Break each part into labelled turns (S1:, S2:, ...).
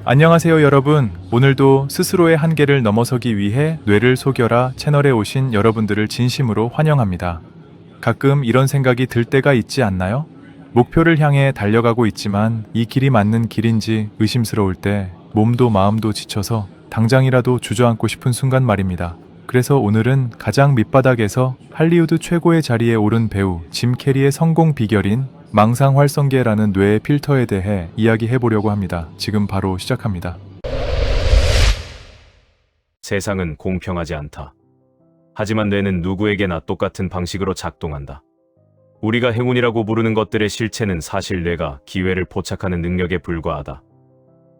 S1: 안녕하세요 여러분. 오늘도 스스로의 한계를 넘어서기 위해 뇌를 속여라 채널에 오신 여러분들을 진심으로 환영합니다. 가끔 이런 생각이 들 때가 있지 않나요? 목표를 향해 달려가고 있지만 이 길이 맞는 길인지 의심스러울 때 몸도 마음도 지쳐서 당장이라도 주저앉고 싶은 순간 말입니다. 그래서 오늘은 가장 밑바닥에서 할리우드 최고의 자리에 오른 배우 짐 캐리의 성공 비결인 망상활성계라는 뇌의 필터에 대해 이야기해보려고 합니다. 지금 바로 시작합니다.
S2: 세상은 공평하지 않다. 하지만 뇌는 누구에게나 똑같은 방식으로 작동한다. 우리가 행운이라고 부르는 것들의 실체는 사실 뇌가 기회를 포착하는 능력에 불과하다.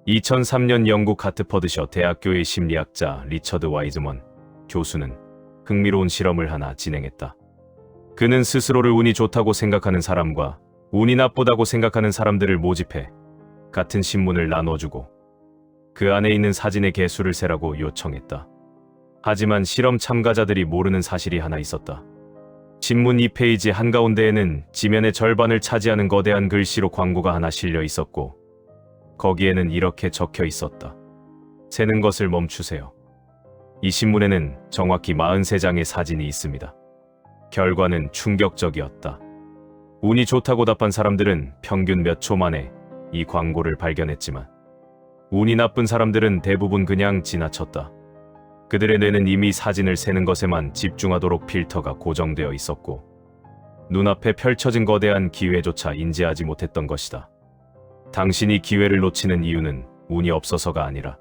S2: 2003년 영국 하트퍼드셔 대학교의 심리학자 리처드 와이즈먼 교수는 흥미로운 실험을 하나 진행했다. 그는 스스로를 운이 좋다고 생각하는 사람과 운이 나쁘다고 생각하는 사람들을 모집해 같은 신문을 나눠주고 그 안에 있는 사진의 개수를 세라고 요청했다. 하지만 실험 참가자들이 모르는 사실이 하나 있었다. 신문 2페이지 한가운데에는 지면의 절반을 차지하는 거대한 글씨로 광고가 하나 실려 있었고 거기에는 이렇게 적혀 있었다. 세는 것을 멈추세요. 이 신문에는 정확히 43장의 사진이 있습니다. 결과는 충격적이었다. 운이 좋다고 답한 사람들은 평균 몇 초 만에 이 광고를 발견했지만 운이 나쁜 사람들은 대부분 그냥 지나쳤다. 그들의 뇌는 이미 사진을 세는 것에만 집중하도록 필터가 고정되어 있었고 눈앞에 펼쳐진 거대한 기회조차 인지하지 못했던 것이다. 당신이 기회를 놓치는 이유는 운이 없어서가 아니라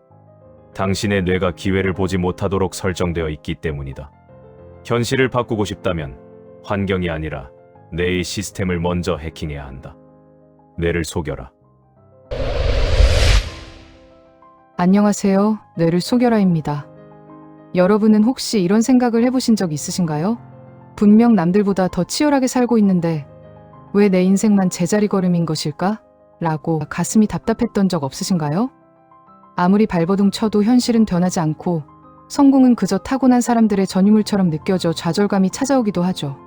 S2: 당신의 뇌가 기회를 보지 못하도록 설정되어 있기 때문이다. 현실을 바꾸고 싶다면 환경이 아니라 뇌의 시스템을 먼저 해킹해야 한다. 뇌를 속여라.
S3: 안녕하세요. 뇌를 속여라입니다. 여러분은 혹시 이런 생각을 해보신 적 있으신가요? 분명 남들보다 더 치열하게 살고 있는데 왜 내 인생만 제자리 걸음인 것일까? 라고 가슴이 답답했던 적 없으신가요? 아무리 발버둥 쳐도 현실은 변하지 않고 성공은 그저 타고난 사람들의 전유물처럼 느껴져 좌절감이 찾아오기도 하죠.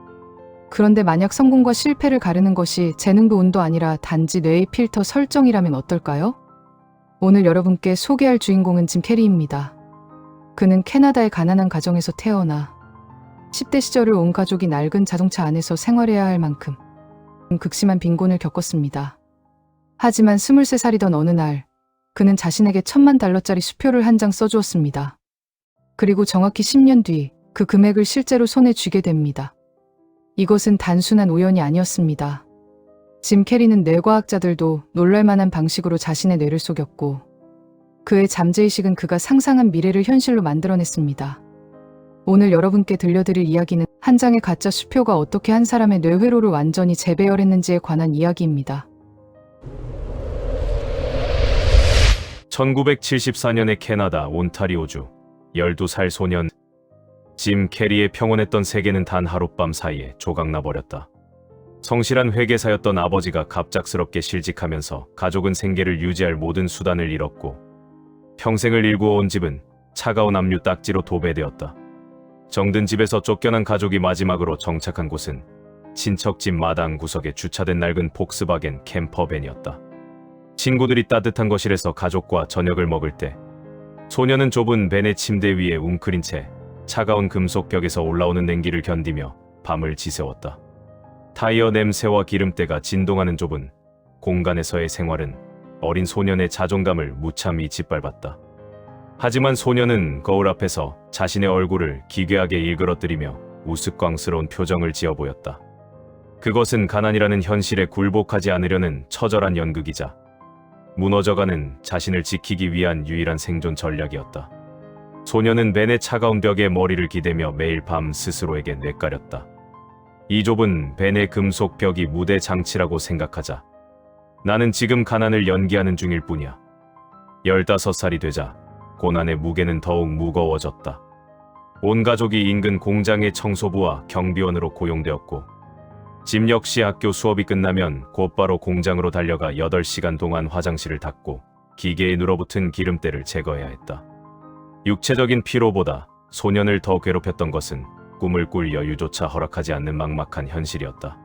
S3: 그런데 만약 성공과 실패를 가르는 것이 재능도 운도 아니라 단지 뇌의 필터 설정이라면 어떨까요? 오늘 여러분께 소개할 주인공은 짐 캐리입니다. 그는 캐나다의 가난한 가정에서 태어나 10대 시절을 온 가족이 낡은 자동차 안에서 생활해야 할 만큼 극심한 빈곤을 겪었습니다. 하지만 23살이던 어느 날 그는 자신에게 $10,000,000짜리 수표를 한 장 써주었습니다. 그리고 정확히 10년 뒤 그 금액을 실제로 손에 쥐게 됩니다. 이것은 단순한 우연이 아니었습니다. 짐 캐리는 뇌과학자들도 놀랄만한 방식으로 자신의 뇌를 속였고 그의 잠재의식은 그가 상상한 미래를 현실로 만들어냈습니다. 오늘 여러분께 들려드릴 이야기는 한 장의 가짜 수표가 어떻게 한 사람의 뇌회로를 완전히 재배열했는지에 관한 이야기입니다.
S2: 1974년의 캐나다 온타리오주 12살 소년 짐 캐리의 평온했던 세계는 단 하룻밤 사이에 조각나버렸다. 성실한 회계사였던 아버지가 갑작스럽게 실직하면서 가족은 생계를 유지할 모든 수단을 잃었고 평생을 일구어온 집은 차가운 압류 딱지로 도배되었다. 정든 집에서 쫓겨난 가족이 마지막으로 정착한 곳은 친척집 마당 구석에 주차된 낡은 폭스바겐 캠퍼밴이었다. 친구들이 따뜻한 거실에서 가족과 저녁을 먹을 때 소녀는 좁은 밴의 침대 위에 웅크린 채 차가운 금속 벽에서 올라오는 냉기를 견디며 밤을 지새웠다. 타이어 냄새와 기름때가 진동하는 좁은 공간에서의 생활은 어린 소년의 자존감을 무참히 짓밟았다. 하지만 소년은 거울 앞에서 자신의 얼굴을 기괴하게 일그러뜨리며 우스꽝스러운 표정을 지어 보였다. 그것은 가난이라는 현실에 굴복하지 않으려는 처절한 연극이자 무너져가는 자신을 지키기 위한 유일한 생존 전략이었다. 소년은 밴의 차가운 벽에 머리를 기대며 매일 밤 스스로에게 뇌까렸다. 이 좁은 밴의 금속 벽이 무대 장치라고 생각하자 나는 지금 가난을 연기하는 중일 뿐이야. 15살이 되자 고난의 무게는 더욱 무거워졌다. 온 가족이 인근 공장의 청소부와 경비원으로 고용되었고 짐 역시 학교 수업이 끝나면 곧바로 공장으로 달려가 8시간 동안 화장실을 닦고 기계에 눌어붙은 기름때를 제거해야 했다. 육체적인 피로보다 소년을 더 괴롭혔던 것은 꿈을 꿀 여유조차 허락하지 않는 막막한 현실이었다.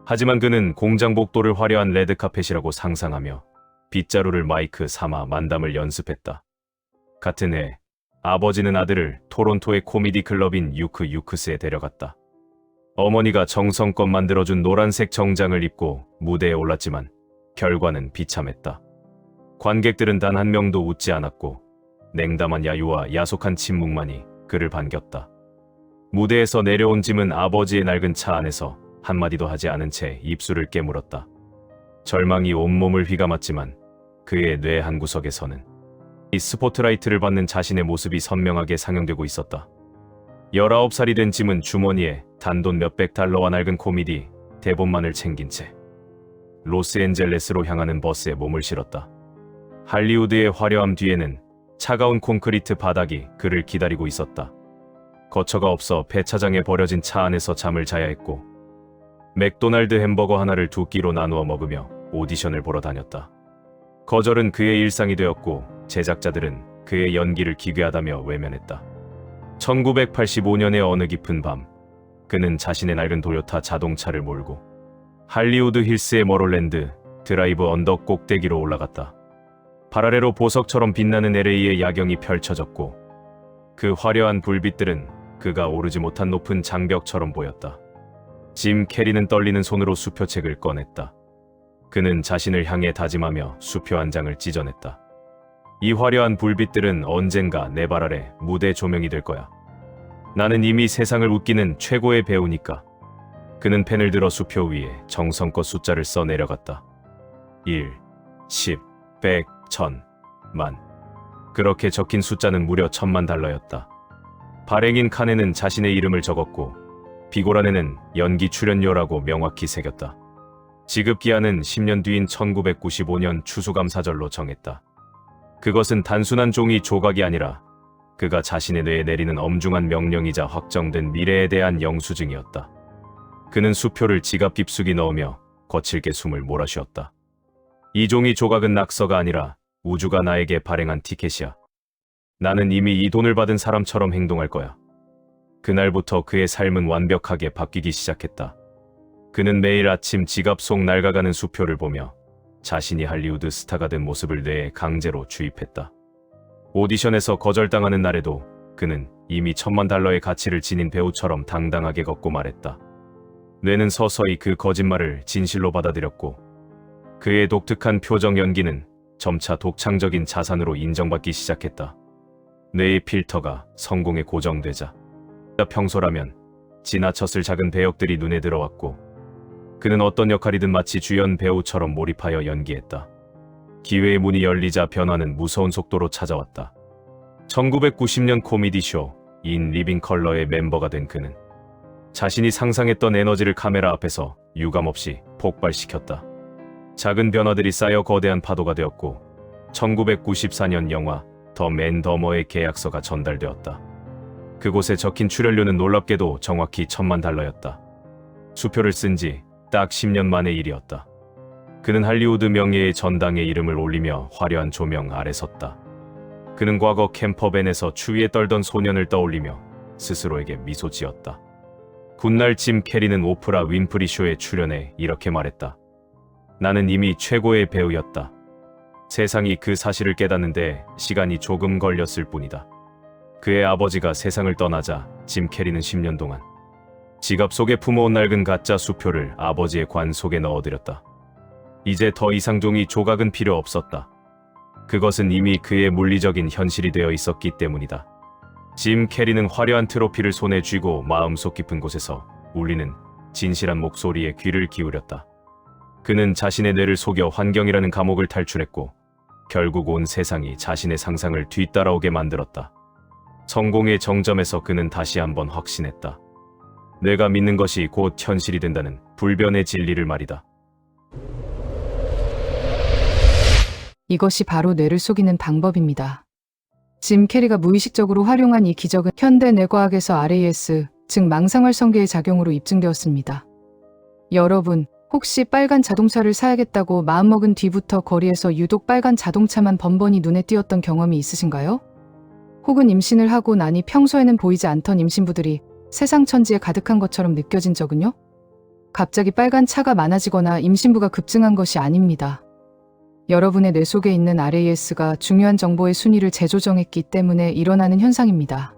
S2: 하지만 그는 공장 복도를 화려한 레드카펫이라고 상상하며 빗자루를 마이크 삼아 만담을 연습했다. 같은 해 아버지는 아들을 토론토의 코미디 클럽인 유크스에 데려갔다. 어머니가 정성껏 만들어준 노란색 정장을 입고 무대에 올랐지만 결과는 비참했다. 관객들은 단 한 명도 웃지 않았고 냉담한 야유와 야속한 침묵만이 그를 반겼다. 무대에서 내려온 짐은 아버지의 낡은 차 안에서 한마디도 하지 않은 채 입술을 깨물었다. 절망이 온몸을 휘감았지만 그의 뇌 한구석에서는 이 스포트라이트를 받는 자신의 모습이 선명하게 상영되고 있었다. 19살이 된 짐은 주머니에 단돈 몇백 달러와 낡은 코미디 대본만을 챙긴 채 로스앤젤레스로 향하는 버스에 몸을 실었다. 할리우드의 화려함 뒤에는 차가운 콘크리트 바닥이 그를 기다리고 있었다. 거처가 없어 폐차장에 버려진 차 안에서 잠을 자야 했고 맥도날드 햄버거 하나를 2끼로 나누어 먹으며 오디션을 보러 다녔다. 거절은 그의 일상이 되었고 제작자들은 그의 연기를 기괴하다며 외면했다. 1985년의 어느 깊은 밤, 그는 자신의 낡은 도요타 자동차를 몰고 할리우드 힐스의 머롤랜드 드라이브 언덕 꼭대기로 올라갔다. 파라레로 보석처럼 빛나는 LA의 야경이 펼쳐졌고 그 화려한 불빛들은 그가 오르지 못한 높은 장벽처럼 보였다. 짐 캐리는 떨리는 손으로 수표책을 꺼냈다. 그는 자신을 향해 다짐하며 수표 한 장을 찢어냈다. 이 화려한 불빛들은 언젠가 내 발 아래 무대 조명이 될 거야. 나는 이미 세상을 웃기는 최고의 배우니까. 그는 펜을 들어 수표 위에 정성껏 숫자를 써 내려갔다. 1, 10, 100, 1000, 만. 그렇게 적힌 숫자는 무려 1000만 달러였다. 발행인 칸에는 자신의 이름을 적었고 비고란에는 연기 출연료라고 명확히 새겼다. 지급기한은 10년 뒤인 1995년 추수감사절로 정했다. 그것은 단순한 종이 조각이 아니라 그가 자신의 뇌에 내리는 엄중한 명령이자 확정된 미래에 대한 영수증이었다. 그는 수표를 지갑 깊숙이 넣으며 거칠게 숨을 몰아쉬었다. 이 종이 조각은 낙서가 아니라 우주가 나에게 발행한 티켓이야. 나는 이미 이 돈을 받은 사람처럼 행동할 거야. 그날부터 그의 삶은 완벽하게 바뀌기 시작했다. 그는 매일 아침 지갑 속 낡아가는 수표를 보며 자신이 할리우드 스타가 된 모습을 뇌에 강제로 주입했다. 오디션에서 거절당하는 날에도 그는 이미 1000만 달러의 가치를 지닌 배우처럼 당당하게 걷고 말했다. 뇌는 서서히 그 거짓말을 진실로 받아들였고 그의 독특한 표정 연기는 점차 독창적인 자산으로 인정받기 시작했다. 뇌의 필터가 성공에 고정되자 평소라면 지나쳤을 작은 배역들이 눈에 들어왔고 그는 어떤 역할이든 마치 주연 배우처럼 몰입하여 연기했다. 기회의 문이 열리자 변화는 무서운 속도로 찾아왔다. 1990년 코미디쇼 인 리빙 컬러의 멤버가 된 그는 자신이 상상했던 에너지를 카메라 앞에서 유감없이 폭발시켰다. 작은 변화들이 쌓여 거대한 파도가 되었고 1994년 영화 더 맨 더머의 계약서가 전달되었다. 그곳에 적힌 출연료는 놀랍게도 정확히 1000만 달러였다. 수표를 쓴 지 딱 10년 만의 일이었다. 그는 할리우드 명예의 전당에 이름을 올리며 화려한 조명 아래 섰다. 그는 과거 캠퍼밴에서 추위에 떨던 소년을 떠올리며 스스로에게 미소 지었다. 훗날 짐 캐리는 오프라 윈프리 쇼에 출연해 이렇게 말했다. 나는 이미 최고의 배우였다. 세상이 그 사실을 깨닫는데 시간이 조금 걸렸을 뿐이다. 그의 아버지가 세상을 떠나자 짐 캐리는 10년 동안 지갑 속에 품어온 낡은 가짜 수표를 아버지의 관 속에 넣어드렸다. 이제 더 이상 종이 조각은 필요 없었다. 그것은 이미 그의 물리적인 현실이 되어 있었기 때문이다. 짐 캐리는 화려한 트로피를 손에 쥐고 마음속 깊은 곳에서 울리는 진실한 목소리에 귀를 기울였다. 그는 자신의 뇌를 속여 환경이라는 감옥을 탈출했고 결국 온 세상이 자신의 상상을 뒤따라오게 만들었다. 성공의 정점에서 그는 다시 한번 확신했다. 내가 믿는 것이 곧 현실이 된다는 불변의 진리를 말이다.
S3: 이것이 바로 뇌를 속이는 방법입니다. 짐 캐리가 무의식적으로 활용한 이 기적은 현대 뇌과학에서 RAS, 즉 망상활성계의 작용으로 입증되었습니다. 여러분, 혹시 빨간 자동차를 사야겠다고 마음먹은 뒤부터 거리에서 유독 빨간 자동차만 번번이 눈에 띄었던 경험이 있으신가요? 혹은 임신을 하고 나니 평소에는 보이지 않던 임신부들이 세상 천지에 가득한 것처럼 느껴진 적은요? 갑자기 빨간 차가 많아지거나 임신부가 급증한 것이 아닙니다. 여러분의 뇌 속에 있는 RAS가 중요한 정보의 순위를 재조정했기 때문에 일어나는 현상입니다.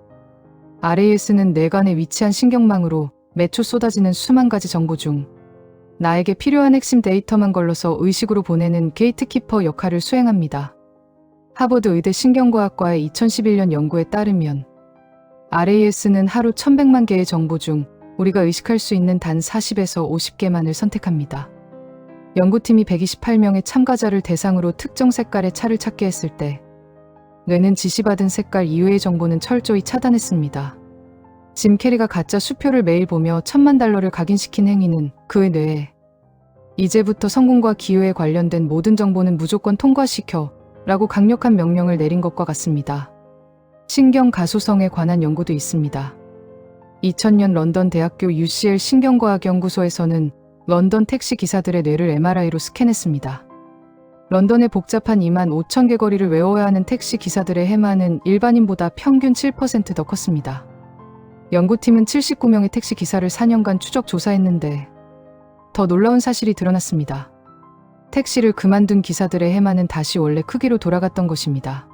S3: RAS는 뇌관에 위치한 신경망으로 매초 쏟아지는 수만 가지 정보 중 나에게 필요한 핵심 데이터만 걸러서 의식으로 보내는 게이트키퍼 역할을 수행합니다. 하버드 의대 신경과학과의 2011년 연구에 따르면 RAS는 하루 1100만 개의 정보 중 우리가 의식할 수 있는 단 40에서 50개만을 선택합니다. 연구팀이 128명의 참가자를 대상으로 특정 색깔의 차를 찾게 했을 때 뇌는 지시받은 색깔 이외의 정보는 철저히 차단했습니다. 짐 캐리가 가짜 수표를 매일 보며 $10,000,000를 각인시킨 행위는 그의 뇌에 이제부터 성공과 기회에 관련된 모든 정보는 무조건 통과시켜 라고 강력한 명령을 내린 것과 같습니다. 신경 가소성에 관한 연구도 있습니다. 2000년 런던 대학교 UCL 신경과학연구소에서는 런던 택시 기사들의 뇌를 MRI로 스캔했습니다. 런던의 복잡한 25,000개 거리를 외워야 하는 택시 기사들의 해마는 일반인보다 평균 7% 더 컸습니다. 연구팀은 79명의 택시 기사를 4년간 추적 조사했는데 더 놀라운 사실이 드러났습니다. 택시를 그만둔 기사들의 해마는 다시 원래 크기로 돌아갔던 것입니다.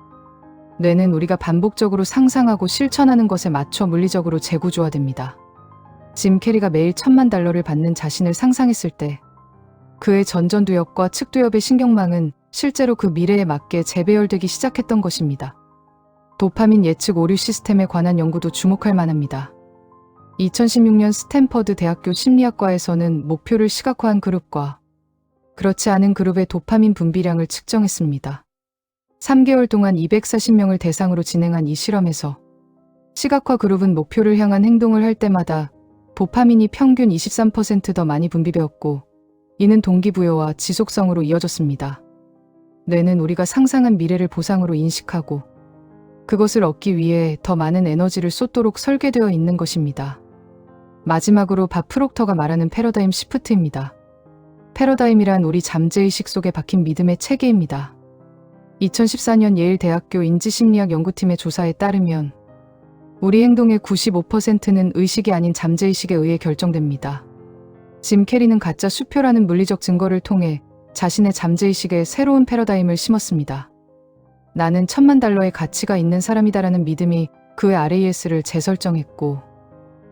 S3: 뇌는 우리가 반복적으로 상상하고 실천하는 것에 맞춰 물리적으로 재구조화됩니다. 짐 캐리가 매일 $10,000,000를 받는 자신을 상상했을 때 그의 전전두엽과 측두엽의 신경망은 실제로 그 미래에 맞게 재배열되기 시작했던 것입니다. 도파민 예측 오류 시스템에 관한 연구도 주목할 만합니다. 2016년 스탠퍼드 대학교 심리학과에서는 목표를 시각화한 그룹과 그렇지 않은 그룹의 도파민 분비량을 측정했습니다. 3개월 동안 240명을 대상으로 진행한 이 실험에서 시각화 그룹은 목표를 향한 행동을 할 때마다 도파민이 평균 23% 더 많이 분비되었고 이는 동기부여와 지속성으로 이어졌습니다. 뇌는 우리가 상상한 미래를 보상으로 인식하고 그것을 얻기 위해 더 많은 에너지를 쏟도록 설계되어 있는 것입니다. 마지막으로 밥 프록터가 말하는 패러다임 시프트입니다. 패러다임이란 우리 잠재의식 속에 박힌 믿음의 체계입니다. 2014년 예일 대학교 인지심리학 연구팀의 조사에 따르면 우리 행동의 95%는 의식이 아닌 잠재의식에 의해 결정됩니다. 짐 캐리는 가짜 수표라는 물리적 증거를 통해 자신의 잠재의식에 새로운 패러다임을 심었습니다. 나는 $10,000,000의 가치가 있는 사람이다라는 믿음이 그의 RAS를 재설정했고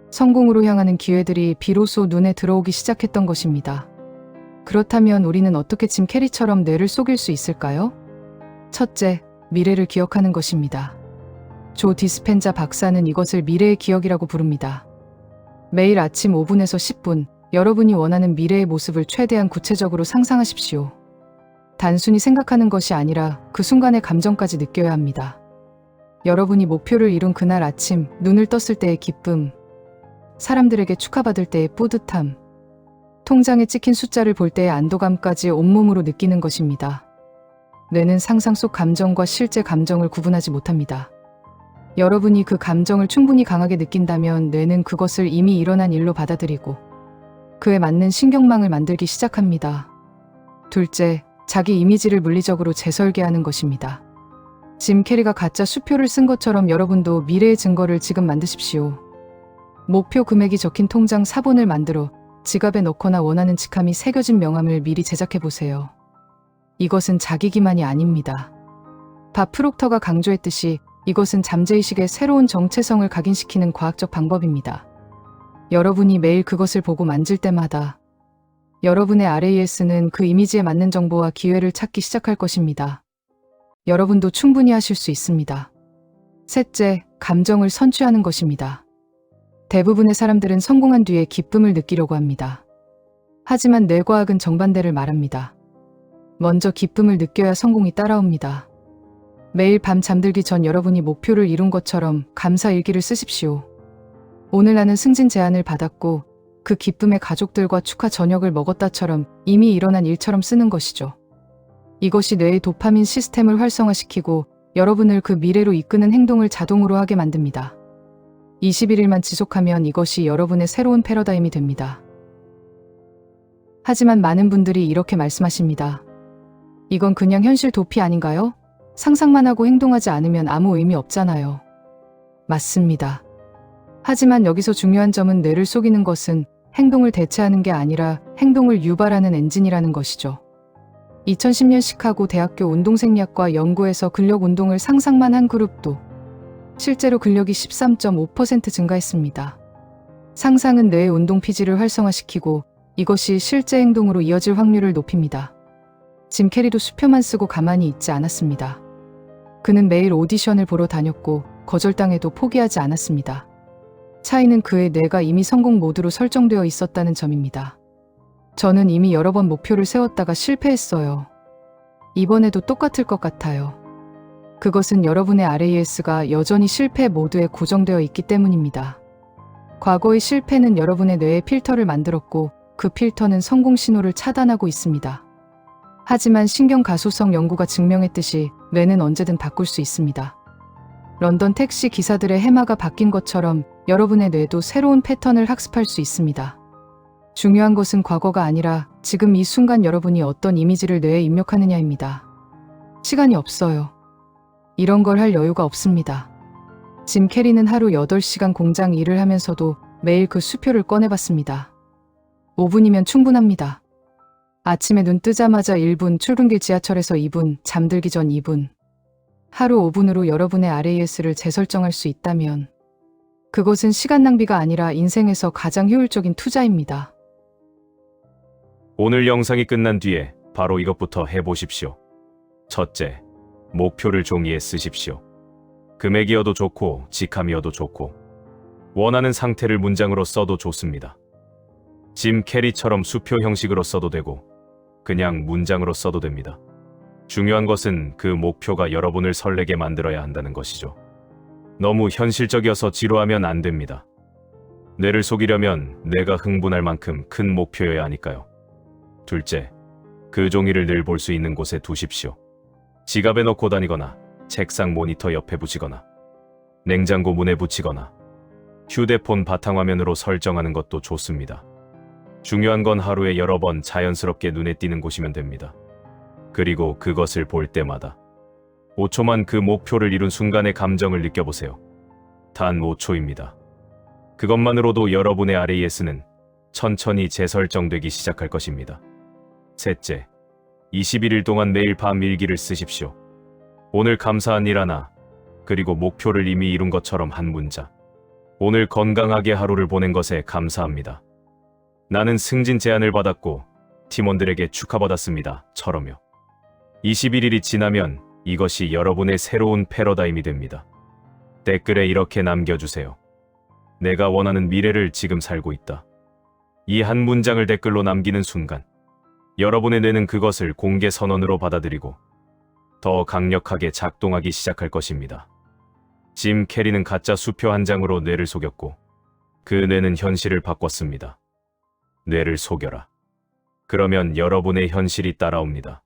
S3: 성공으로 향하는 기회들이 비로소 눈에 들어오기 시작했던 것입니다. 그렇다면 우리는 어떻게 짐 캐리처럼 뇌를 속일 수 있을까요? 첫째, 미래를 기억하는 것입니다. 조 디스펜자 박사는 이것을 미래의 기억이라고 부릅니다. 매일 아침 5분에서 10분, 여러분이 원하는 미래의 모습을 최대한 구체적으로 상상하십시오. 단순히 생각하는 것이 아니라 그 순간의 감정까지 느껴야 합니다. 여러분이 목표를 이룬 그날 아침, 눈을 떴을 때의 기쁨, 사람들에게 축하받을 때의 뿌듯함, 통장에 찍힌 숫자를 볼 때의 안도감까지 온몸으로 느끼는 것입니다. 뇌는 상상 속 감정과 실제 감정을 구분하지 못합니다. 여러분이 그 감정을 충분히 강하게 느낀다면 뇌는 그것을 이미 일어난 일로 받아들이고 그에 맞는 신경망을 만들기 시작합니다. 둘째, 자기 이미지를 물리적으로 재설계하는 것입니다. 짐 캐리가 가짜 수표를 쓴 것처럼 여러분도 미래의 증거를 지금 만드십시오. 목표 금액이 적힌 통장 사본을 만들어 지갑에 넣거나 원하는 직함이 새겨진 명함을 미리 제작해보세요. 이것은 자기 기만이 아닙니다. 밥 프록터가 강조했듯이 이것은 잠재의식의 새로운 정체성을 각인시키는 과학적 방법입니다. 여러분이 매일 그것을 보고 만질 때마다 여러분의 RAS는 그 이미지에 맞는 정보와 기회를 찾기 시작할 것입니다. 여러분도 충분히 하실 수 있습니다. 셋째, 감정을 선취하는 것입니다. 대부분의 사람들은 성공한 뒤에 기쁨을 느끼려고 합니다. 하지만 뇌과학은 정반대를 말합니다. 먼저 기쁨을 느껴야 성공이 따라옵니다. 매일 밤 잠들기 전 여러분이 목표를 이룬 것처럼 감사 일기를 쓰십시오. 오늘 나는 승진 제안을 받았고 그 기쁨의 가족들과 축하 저녁을 먹었다처럼 이미 일어난 일처럼 쓰는 것이죠. 이것이 뇌의 도파민 시스템을 활성화시키고 여러분을 그 미래로 이끄는 행동을 자동으로 하게 만듭니다. 21일만 지속하면 이것이 여러분의 새로운 패러다임이 됩니다. 하지만 많은 분들이 이렇게 말씀하십니다. 이건 그냥 현실 도피 아닌가요? 상상만 하고 행동하지 않으면 아무 의미 없잖아요. 맞습니다. 하지만 여기서 중요한 점은 뇌를 속이는 것은 행동을 대체하는 게 아니라 행동을 유발하는 엔진이라는 것이죠. 2010년 시카고 대학교 운동생리학과 연구에서 근력 운동을 상상만 한 그룹도 실제로 근력이 13.5% 증가했습니다. 상상은 뇌의 운동 피지를 활성화시키고 이것이 실제 행동으로 이어질 확률을 높입니다. 짐 캐리도 수표만 쓰고 가만히 있지 않았습니다. 그는 매일 오디션을 보러 다녔고 거절당해도 포기하지 않았습니다. 차이는 그의 뇌가 이미 성공 모드로 설정되어 있었다는 점입니다. 저는 이미 여러 번 목표를 세웠다가 실패했어요. 이번에도 똑같을 것 같아요. 그것은 여러분의 RAS가 여전히 실패 모드에 고정되어 있기 때문입니다. 과거의 실패는 여러분의 뇌에 필터를 만들었고 그 필터는 성공 신호를 차단하고 있습니다. 하지만 신경가소성 연구가 증명했듯이 뇌는 언제든 바꿀 수 있습니다. 런던 택시 기사들의 해마가 바뀐 것처럼 여러분의 뇌도 새로운 패턴을 학습할 수 있습니다. 중요한 것은 과거가 아니라 지금 이 순간 여러분이 어떤 이미지를 뇌에 입력하느냐입니다. 시간이 없어요. 이런 걸 할 여유가 없습니다. 짐 캐리는 하루 8시간 공장 일을 하면서도 매일 그 수표를 꺼내봤습니다. 5분이면 충분합니다. 아침에 눈 뜨자마자 1분, 출근길 지하철에서 2분, 잠들기 전 2분. 하루 5분으로 여러분의 RAS를 재설정할 수 있다면 그것은 시간 낭비가 아니라 인생에서 가장 효율적인 투자입니다.
S2: 오늘 영상이 끝난 뒤에 바로 이것부터 해보십시오. 첫째, 목표를 종이에 쓰십시오. 금액이어도 좋고 직함이어도 좋고 원하는 상태를 문장으로 써도 좋습니다. 짐 캐리처럼 수표 형식으로 써도 되고 그냥 문장으로 써도 됩니다. 중요한 것은 그 목표가 여러분을 설레게 만들어야 한다는 것이죠. 너무 현실적이어서 지루하면 안 됩니다. 뇌를 속이려면 뇌가 흥분할 만큼 큰 목표여야 하니까요. 둘째, 그 종이를 늘 볼 수 있는 곳에 두십시오. 지갑에 넣고 다니거나 책상 모니터 옆에 붙이거나 냉장고 문에 붙이거나 휴대폰 바탕화면으로 설정하는 것도 좋습니다. 중요한 건 하루에 여러 번 자연스럽게 눈에 띄는 곳이면 됩니다. 그리고 그것을 볼 때마다 5초만 그 목표를 이룬 순간의 감정을 느껴보세요. 단 5초입니다. 그것만으로도 여러분의 RAS는 천천히 재설정되기 시작할 것입니다. 셋째, 21일 동안 매일 밤 일기를 쓰십시오. 오늘 감사한 일 하나, 그리고 목표를 이미 이룬 것처럼 한 문자. 오늘 건강하게 하루를 보낸 것에 감사합니다. 나는 승진 제안을 받았고 팀원들에게 축하받았습니다. 처럼요. 21일이 지나면 이것이 여러분의 새로운 패러다임이 됩니다. 댓글에 이렇게 남겨주세요. 내가 원하는 미래를 지금 살고 있다. 이 한 문장을 댓글로 남기는 순간 여러분의 뇌는 그것을 공개 선언으로 받아들이고 더 강력하게 작동하기 시작할 것입니다. 짐 캐리는 가짜 수표 한 장으로 뇌를 속였고 그 뇌는 현실을 바꿨습니다. 뇌를 속여라. 그러면 여러분의 현실이 따라옵니다.